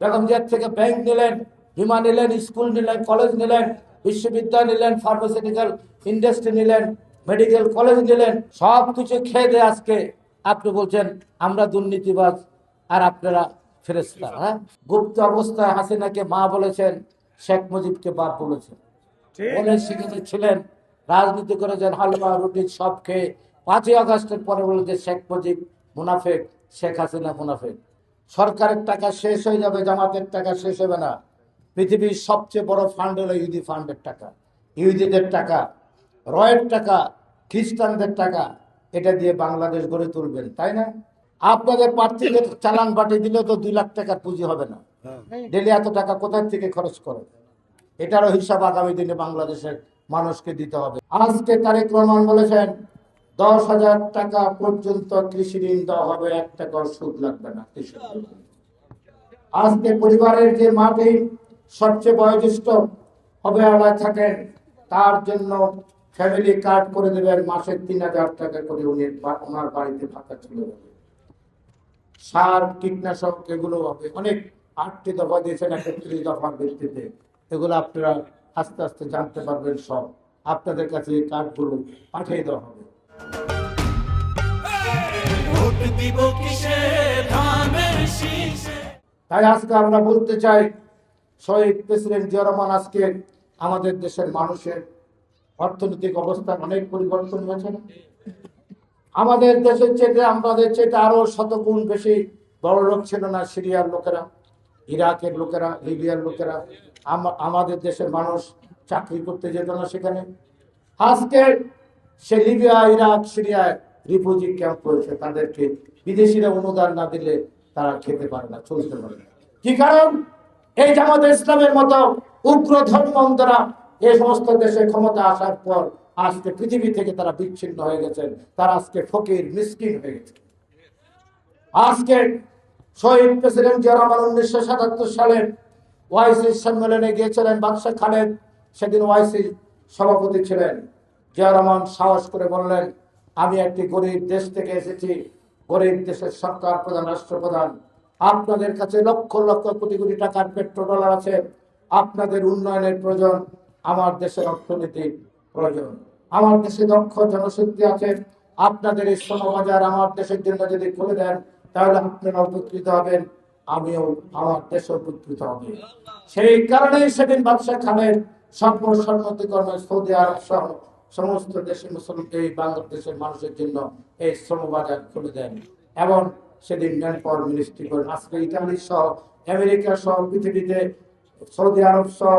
বেগম জিয়ার থেকে ব্যাংক নিলেন, বিমা নিলেন, স্কুল নিলেন, কলেজ নিলেন, বিশ্ববিদ্যালয় নিলেন, ফার্মাসিউটিক্যাল ইন্ডাস্ট্রি নিলেন, মেডিকেল কলেজ নিলেন, সব কিছু খেয়ে দিয়ে আজকে আপনি বলছেন আমরা দুর্নীতিবাজ আর আপনারা ফেরেশতা। হ্যাঁ, গুপ্ত অবস্থায় হাসিনাকে মা বলেছেন, শেখ মুজিবকে বাপ বলেছেন, বলে সেখানে ছিলেন, রাজনীতি করেছেন, হালুয়া রুটি সব খেয়ে 5ই আগস্টের পরে বলেছে শেখ মুজিব মুনাফেক, শেখ হাসিনা মুনাফেক। সরকারের টাকা শেষ হয়ে যাবে, জামাতের টাকা শেষ হবে না। পৃথিবীর সবচেয়ে বড় ফান্ড হলো ইহুদি ফান্ডের টাকা, ইহুদিদের টাকা, রয়ের টাকা, খ্রিস্টানদের টাকা, এটা দিয়ে বাংলাদেশ গড়ে তুলবেন, তাই না? আপনাদের প্রার্থীদের চালান বাটি দিলে তো 2 লাখ টাকার পুঁজি হবে না। ডেলি এত টাকা কোথার থেকে খরচ করে? এটারও হিসাব আগামী দিনে বাংলাদেশের মানুষকে দিতে হবে। আজকে তারেক রহমান বলেছেন 10,000 টাকা পর্যন্ত কৃষি ঋণ দেওয়া হবে, 1 টাকাও সুদ লাগবে না কৃষক। আজকে পরিবারের যে মাটি সবচেয়ে বয়োজ্যেষ্ঠ অবহেলায় থাকেন, তার জন্য ফ্যামিলি কার্ড করে দেবেন, মাসে 3,000 টাকা করে ওনার বাড়িতে ভাতা চলে যাবে। সার, কীটনাশক এগুলো হবে, অনেক 8টি দফা দিয়েছেন 31 দফার ভিত্তিতে। এগুলো আপনারা আস্তে আস্তে জানতে পারবেন, সব আপনাদের কাছে এই কার্ডগুলো পাঠিয়ে দেওয়া হবে। তাই আজকে আমরা বলতে চাই, শহীদ প্রেসিডেন্ট জিয়া রহমান, আজকে আমাদের দেশের মানুষের অর্থনৈতিক অবস্থান অনেক পরিবর্তন হয়েছে। আমাদের দেশের চেয়ে, আমাদের চেয়ে আরো শতগুণ বেশি বড় লোক ছিল না সিরিয়ার লোকেরা, ইরাকের লোকেরা, লিবিয়ার লোকেরা। আমাদের দেশের মানুষ চাকরি করতে যেত না সেখানে। আজকে সে লিবিয়া, ইরাক, সিরিয়ায় রিফিউজি ক্যাম্প হয়েছে, তাদেরকে বিদেশিরা অনুদান না দিলে তারা খেতে পারে না, চলতে পারে না। কি কারণ? এই জামাতে ইসলামের মতো উগ্র ধর্মান্ধরা এই সমস্ত দেশে ক্ষমতা আসার পর আজকে পৃথিবী থেকে তারা বিচ্ছিন্ন হয়ে গেছেন, তারা আজকে ফকির মিসকিন হয়ে গেছে। আজকে শহীদ প্রেসিডেন্ট জিয়া রহমান 1977 সালের ওআইসি সম্মেলনে গিয়েছিলেন, বাদশাহ খালেদ সেদিন ওআইসি সভাপতি ছিলেন। জিয়া রহমান সাহস করে বললেন, আমি একটি গরিব দেশ থেকে এসেছি, গরিব দেশের সরকার প্রধান, রাষ্ট্রপ্রধান, আপনাদের কাছে লক্ষ লক্ষ কোটি কোটি টাকার পেট্রোডলার আছে, আপনাদের উন্নয়নের প্রয়োজন, আমার দেশের অর্থনীতি প্রয়োজন, আমার দেশে দক্ষ জনশক্তি আছে, আপনাদের এই শ্রমবাজার আমার দেশের জন্য যদি খুলে দেন তাহলে আপনারা উপকৃত হবেন, আমিও, আমার দেশ উপকৃত হবে। সেই কারণেই সেদিন বাদশাহ খানের সর্বসম্মতিক্রমে সৌদি আরব সহ সমস্ত দেশের মুসলিম এই বাংলাদেশের মানুষের জন্য এই শ্রমবাজার খুলে দেন এবং সেদিন ম্যান পাওয়ার মিনিস্ট্রি করেন। আজকে ইতালি সহ, আমেরিকা সহ, পৃথিবীতে সৌদি আরব সহ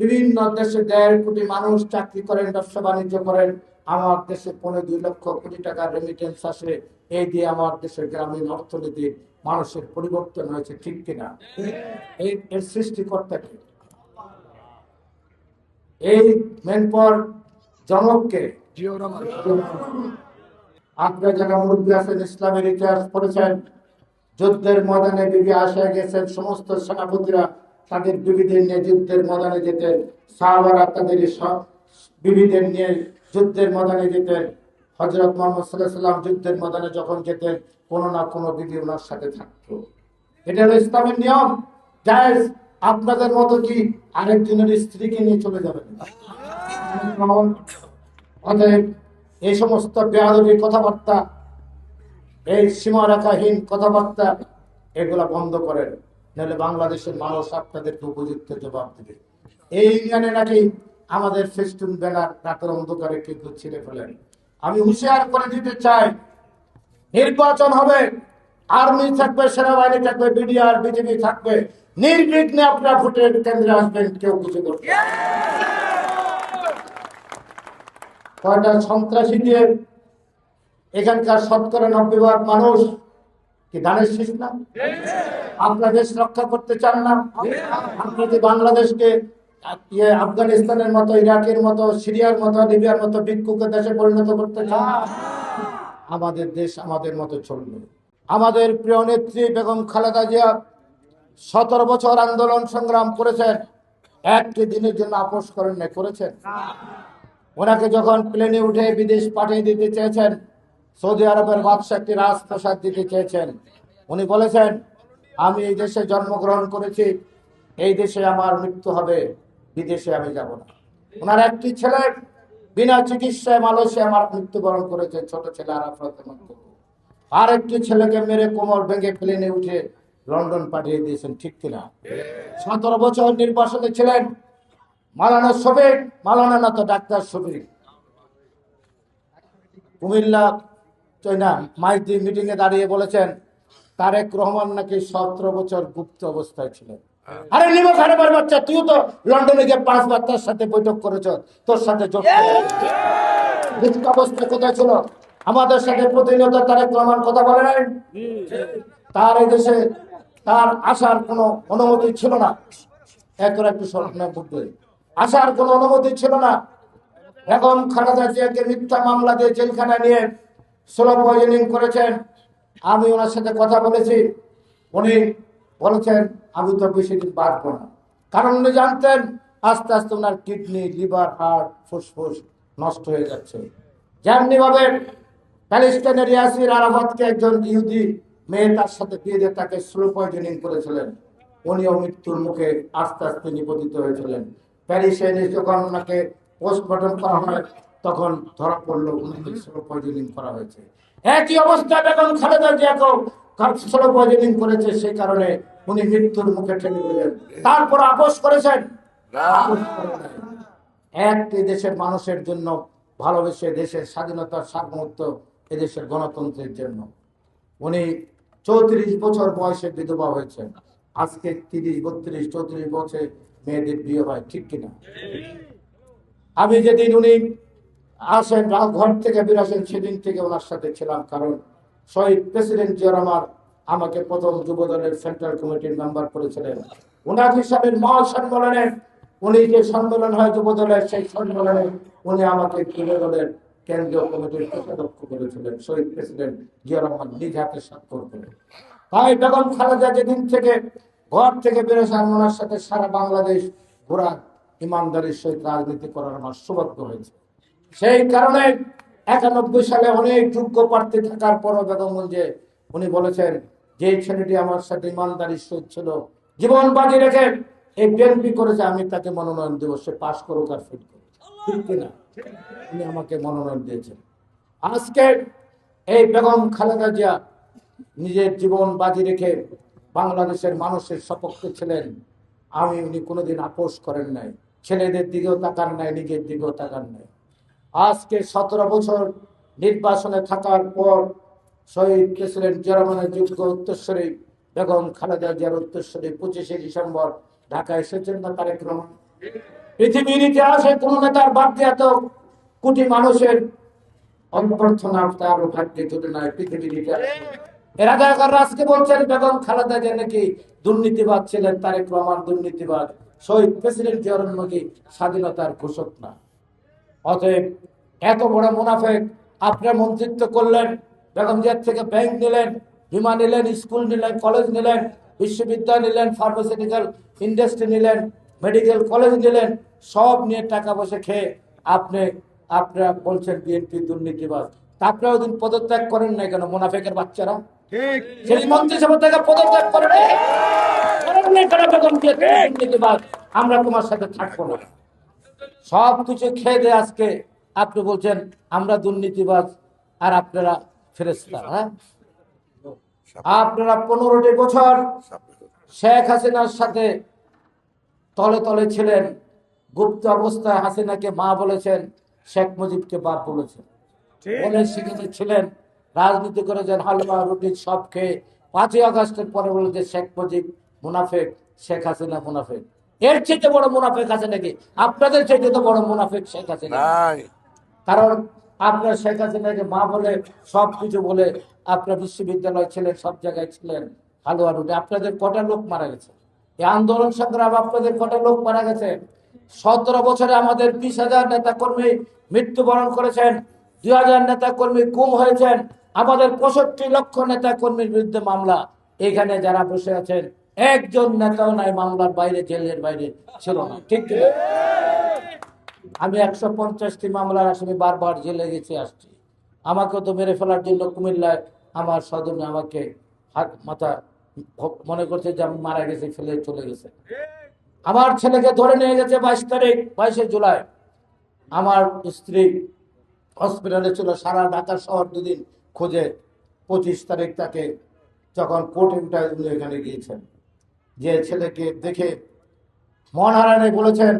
বিভিন্ন দেশে 1.5 কোটি মানুষ চাকরি করেন, ব্যবসা বাণিজ্য করেন। আমার দেশে 2.5 লক্ষ কোটি টাকার রেমিটেন্স আসে, এই দিয়ে আমার দেশের গ্রামীণ অর্থনীতি মানুষের পরিবর্তন হয়েছে, ঠিক কিনা? এর সৃষ্টিকর্তাকে, এই ম্যানপাওয়ার জনককে। আপনারা যারা মুরব্বী আছেন, ইসলামের ইতিহাস পড়েছেন, যুদ্ধের ময়দানে বিবি আয়েশা গেছেন, সমস্ত সেনাপতিরা তাদের বিবিদের নিয়ে যুদ্ধের ময়দানে যেতেন, সাহাবারা তাদের বিবিদের নিয়ে যুদ্ধের ময়দানে যেতেন। হযরত মুহাম্মদ সাল্লাল্লাহু আলাইহি ওয়াসাল্লাম যুদ্ধের ময়দানে যখন যেতেন, কোনো না কোনো বিবি ওনার সাথে থাকতো। এটা হলো ইসলামের নিয়ম, জায়েজ। আপনাদের মতো কি আরেকজনের স্ত্রীকে নিয়ে চলে যাবেন? অতএব এই সমস্ত বেয়াদবি কথাবার্তা, এই সীমারেখাহীন কথাবার্তা, এগুলা বন্ধ করেন, নাহলে বাংলাদেশের মানুষ আপনাদেরকে উপযুক্ত জবাব দেবে। এই ইউনিয়নে নাকি আমাদের ফেস্টুন ব্যানার রাতের অন্ধকারে কেউ ছিঁড়ে ফেলেন। আমি হুঁশিয়ার করে দিতে চাই, নির্বাচন হবে, আর্মি থাকবে, সেনাবাহিনী থাকবে, বিডিআর, বিজেপি থাকবে, নির্বিঘ্নে আপনারা ভোটের কেন্দ্রে আসবেন, কেউ কিছু করবে। কয়টা সন্ত্রাসী দিয়ে এখানকার 90% মানুষ কি ধানের শীষ না? আপনার দেশ রক্ষা করতে চান না? আপনি বাংলাদেশকে আফগানিস্তানের মতো, ইরাকের মতো, সিরিয়ার মতো, লিবিয়ার মতো ভিক্ষুকের দেশে পরিণত করতে চান? আমাদের দেশ আমাদের মতো চলবে। আমাদের প্রিয় নেত্রী বেগম খালেদা জিয়া 17 বছর আন্দোলন সংগ্রাম করেছেন, একটি দিনের জন্য আপোষ করেন না, করেছেন। ওনাকে যখন প্লেনে উঠে বিদেশ পাঠিয়ে দিতে চেয়েছেন, সৌদি আরবের বাদশাহ একটি রাজপ্রাসাদ দিতে চেয়েছেন, উনি বলেছেন আমি এই দেশে জন্মগ্রহণ করেছি, এই দেশে আমার মৃত্যু হবে, বিদেশে আমি যাব না। ওনার একটি ছেলে বিনা চিকিৎসায় মালয়েশিয়া আমার মৃত্যুবরণ করেছে, ছোট ছেলে আরাফাত। আর একটি ছেলেকে মেরে কোমর ভেঙে প্লেনে উঠে লন্ডন পাঠিয়ে দিয়েছেন, ঠিক কিনা? 17 বছর নির্বাসনে ছিলেন মাওলানা শফিক, মাওলানা না তো ডাক্তার শফিক, কুমিল্লা চৈনা মাইতি মিটিং এ দাঁড়িয়ে বলেছেন তারেক রহমান নাকি 17 বছর গুপ্ত অবস্থায় ছিলেন। আরে নিমো খারাপের বাচ্চা, তুই তো লন্ডনে গিয়ে 5 বার তার সাথে বৈঠক করেছ, তোর সাথে যোগ গুপ্ত অবস্থা কোথায় ছিল? আমাদের সাথে প্রতিনিয়ত তারেক রহমান কথা বলে নাই। তার এই দেশে তার আসার কোনো অনুমতি ছিল না। একটু স্মরণ করবে, আসার কোনো অনুমতি ছিল না। বেগম খালেদা জিয়াকে মিথ্যা মামলা দিয়ে জেলখানায় নিয়ে স্লো পয়জনিং করেছেন। আমি ওনার সাথে কথা বলেছি, উনি বলেছেন আমি তো বেশি দিন বাঁচবো না, কারণ উনি জানতেন আস্তে আস্তে ওনার কিডনি, লিভার, হার্ট, ফুসফুস নষ্ট হয়ে যাচ্ছে। যেমনি ভাবে প্যালেস্টাইনের ইয়াসির আরাফাতকে একজন ইহুদি মেয়ে তার সাথে বিয়ে দিয়ে তাকে স্লো পয়জনিং করেছিলেন, উনিও মৃত্যুর মুখে আস্তে আস্তে নিপতিত হয়েছিলেন। প্যারিসে এনে যখন ওনাকে পোস্টমর্টম করা হয় তখন ধরা পড়লো উনাকে স্লো পয়জনিং করা হয়েছে। একই অবস্থা বেগম খালেদা জিয়াকেও স্লো পয়জনিং করেছে, সেই কারণে উনি মৃত্যুর মুখে ঠেলে দিলেন। তারপর আপোষ করেছেন, আপোষ করেন নাই। একটি দেশের মানুষের জন্য ভালোবেসে, দেশের স্বাধীনতার সার্বভৌমত্ব, এদেশের গণতন্ত্রের জন্য উনি 34 বছর বয়সে বিধবা হয়েছেন। আজকে 30, 32, 34 বছর মেয়েদের বিয়ে হয়, ঠিক কিনা? আমি যেদিন উনি আসেন ঘর থেকে বেরোসেন সেদিন থেকে ওনার সাথে ছিলাম, কারণ শহীদ প্রেসিডেন্ট জিয়া রহমান আমাকে প্রথম যুব দলের সেন্ট্রাল কমিটির মেম্বার করেছিলেন। 79 সালের মহাসম্মেলনে উনি যে সম্মেলন হয় যুব দলের, সেই সম্মেলনে উনি আমাকে যুব দলের কেন্দ্রীয় কমিটির কোষাধ্যক্ষ করেছিলেন। শহীদ প্রেসিডেন্ট জিয়া রহমান নিজ হাতে স্বাক্ষর করে। তাই বেগম খালেদা যেদিন থেকে ঘর থেকে বেরোছেন, ওনার সাথে সারা বাংলাদেশ ঘোরা, ইমানদারির সহিত রাজনীতি করার আমার সৌভাগ্য হয়েছে। সেই কারণে 91 সালে অনেক যোগ্য প্রার্থী থাকার পরও বেগমগঞ্জে উনি বলেছেন যে ছেলেটি আমার সাথে ইমানদারির সহিত ছিল, জীবন বাজি রেখে এই বিএনপি করেছে, আমি তাকে মনোনয়ন দেব, সে পাশ করুক আর ফেল করুক, ঠিক কিনা? উনি আমাকে মনোনয়ন দিয়েছেন। আজকে এই বেগম খালেদা জিয়া নিজের জীবন বাজি রেখে বাংলাদেশের মানুষের সপক্ষে ছিলেন। উনি কোনোদিন আপোষ করেন নাই, ছেলেদের দিকেও তাকান নাই, নিজের দিকেও তাকান নাই। আজকে 17 বছর নির্বাসনে থাকার পর শহীদ প্রেসিডেন্ট জিয়া রহমানের যোগ্য উত্তরসূরি বেগম খালেদা জিয়ার উত্তরসূরি 25শে ডিসেম্বর ঢাকায় এসেছেন না তারেক রহমান? পৃথিবীর ইতিহাসে কোন নেতার বাদ দিয়ে এত কোটি মানুষের অভ্যর্থনা তার ভাগ্যে জুটে নাই পৃথিবীর ইতিহাসে। এর আগে আজকে বলছেন বেগম খালেদা জিয়া নাকি দুর্নীতিবাদ ছিলেন, তারেক রহমান দুর্নীতিবাদ, শহীদ প্রেসিডেন্ট জিয়া রহমান নাকি স্বাধীনতার ঘোষক না। অতএব এত বড় মুনাফেক আপনার মন্ত্রিত্ব করলেন, বেগম জিয়ার থেকে ব্যাংক নিলেন, বিমা নিলেন, স্কুল নিলেন, কলেজ নিলেন, বিশ্ববিদ্যালয় নিলেন, ফার্মাসিউটিক্যাল ইন্ডাস্ট্রি নিলেন, মেডিকেল কলেজ নিলেন, সব নিয়ে টাকা পয়সা খেয়ে আপনারা বলছেন বিএনপি দুর্নীতিবাদ। আপনারা ওদিন পদত্যাগ করেন নাই কেন? মুনাফেকের বাচ্চারা সেই মন্ত্রিসভা থেকে পদত্যাগ করেন দুর্নীতিবাদ, আমরা তোমার সাথে থাকবো না। সব কিছু খেয়ে দিয়ে আজকে আপনি বলছেন আমরা দুর্নীতিবাজ আর আপনারা ফেরেশতা। হ্যাঁ, আপনারা 15টি বছর শেখ হাসিনার সাথে তলে তলে ছিলেন, গুপ্ত অবস্থায় হাসিনাকে মা বলেছেন, শেখ মুজিবকে বাপ বলেছেন, বলে সেখানে ছিলেন, রাজনীতি করেছেন, হালুয়া রুটি সব খেয়ে 5ই আগস্টের পরে বলে যে শেখ মুজিব মুনাফেক, শেখ হাসিনা মুনাফেক। এর চেয়ে বড় মুনাফেক আছে নাকি? আপনাদের চেয়ে তো বড় মুনাফেক শেখ হাসিনা। কারণ আপনার শেখ হাসিনাকে মা বলে সব কিছু বলে আপনার বিশ্ববিদ্যালয় ছিলেন, সব জায়গায় ছিলেন, হালুয়া রুটি। আপনাদের কটা লোক মারা গেছে এই আন্দোলন সংগ্রাম? আপনাদের কটা লোক মারা গেছে? 17 বছরে আমাদের 20,000 নেতা কর্মী মৃত্যুবরণ করেছেন, 2,000 নেতা কর্মী গুম হয়েছেন, আমাদের 65 লক্ষ নেতা কর্মীর বিরুদ্ধে মামলা। এখানে যারা বসে আছেন একজন নেতাও নাই মামলার বাইরে, জেলের বাইরে ছিল না, ঠিক কি? আমি 150টি মামলার আসামি, বারবার জেলে গেছি, আসছি। আমাকেও তো মেরে ফেলার জন্য কুমিল্লায় আমার সদনে আমাকে হাত মাথা মনে করছে যে আমি মারা গেছি, ফেলে চলে গেছে। আমার ছেলেকে ধরে নিয়ে গেছে 22 জুলাই। আমার স্ত্রী হসপিটালে ছিল, সারা ঢাকা শহর দুদিন খোঁজে। 25 তারিখ তাকে যখন কোর্ট ইন্টারভিউ এখানে গিয়েছেন, যে ছেলেকে দেখে মন হারানে বলেছেন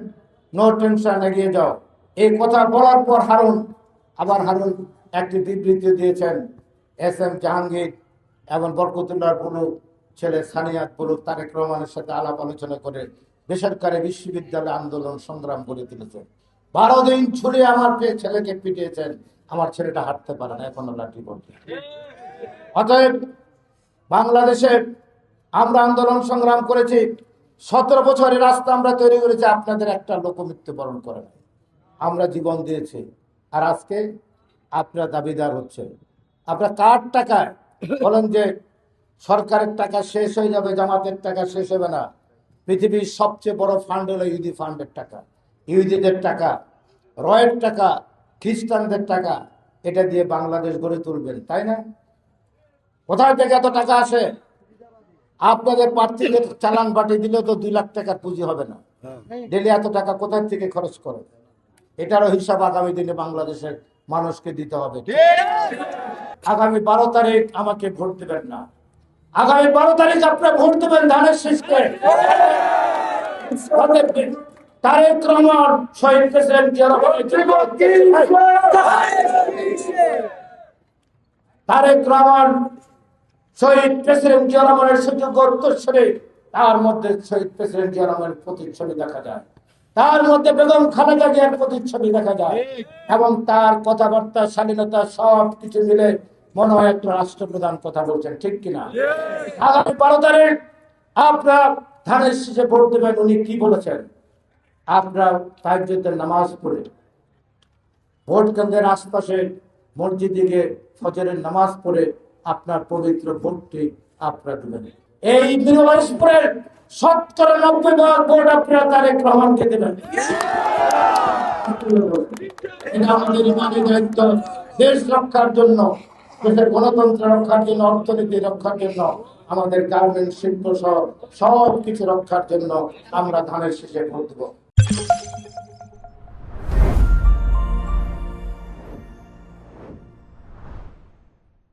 নো টেনশন, এগিয়ে যাও। এই কথা বলার পর হারুন একটি বিবৃতি দিয়েছেন। এস এম জাহাঙ্গীর এবং বরকতুল্লাহ বুলু ছেলে সানিয়াত বুলু তারেক রহমানের সাথে আলাপ আলোচনা করে বেসরকারি বিশ্ববিদ্যালয় আন্দোলন সংগ্রাম করে তুলেছেন। 12 দিন ছুড়ে আমার ছেলেকে পিটিয়েছেন। আমার ছেলেটা হাঁটতে পারে না, এখনো লাঠি বলছে। অতএব বাংলাদেশে আমরা আন্দোলন সংগ্রাম করেছি, 17 বছরের রাস্তা আমরা তৈরি করেছি, আপনাদের একটা লোক মৃত্যুবরণ করে না। আমরা জীবন দিয়েছি, আর আজকে আপনারা দাবিদার হচ্ছে। আপনারা কার টাকায় বলেন যে সরকারের টাকা শেষ হয়ে যাবে, জামাতের টাকা শেষ হবে না? পৃথিবীর সবচেয়ে বড় ফান্ড হলো ইহুদি ফান্ডের টাকা, ইহুদিদের টাকা, রয়ের টাকা, খ্রিস্টানদের টাকা। এটা দিয়ে বাংলাদেশ গড়ে তুলবেন, তাই না? কোথায় থেকে এত টাকা আসে? আপনাদের প্রার্থীদের চালান বাটি দিলেও তো 2 লাখ টাকার পুঁজি হবে না। ডেলি এত টাকা কোথায় থেকে খরচ করে? এটারও হিসাব আগামী দিনে বাংলাদেশের মানুষকে দিতে হবে। আগামী 12 তারিখ আমাকে ভোট দেবেন না। আগামী 12 তারিখ আপনারা ভোট দেবেন ধানের শীষকে। তারেক রহমান শহীদ প্রেসিডেন্ট জিয়া তারেক রহমান শহীদ প্রেসিডেন্ট জিয়া রহমানের সুযোগ্য উত্তরসূরি। তার মধ্যে শহীদ প্রেসিডেন্ট জিয়া রহমানের প্রতিচ্ছবি দেখা যায়, তার মধ্যে বেগম খালেদা জিয়ার প্রতিচ্ছবি দেখা যায়, এবং তার কথাবার্তা, শালীনতা সব কিছু মিলে মনে হয় একটা রাষ্ট্রপ্রধান কথা বলছেন, ঠিক কিনা? আগামী 12 তারিখ আপনারা ধানের শীষে ভোট দেবেন। উনি কি বলেছেন? আপনারা তাহাজ্জুদের নামাজ পড়ে ভোট কেন্দ্রের আশপাশে মসজিদে গিয়ে ফজরের নামাজ পড়ে আপনার পবিত্র ভোটটি আপনারা দেবেন। এই মিরওয়াইজপুরের 90% ভোট আপনারা তারেক রহমানকে দেবেন। এটা আমাদের ইমানি দায়িত্ব। দেশ রক্ষার জন্য, দেশের গণতন্ত্র রক্ষার জন্য, অর্থনীতি রক্ষার জন্য, আমাদের গার্মেন্টস শিল্প সহ সব কিছু রক্ষার জন্য আমরা ধানের শীষে ভোট দেব।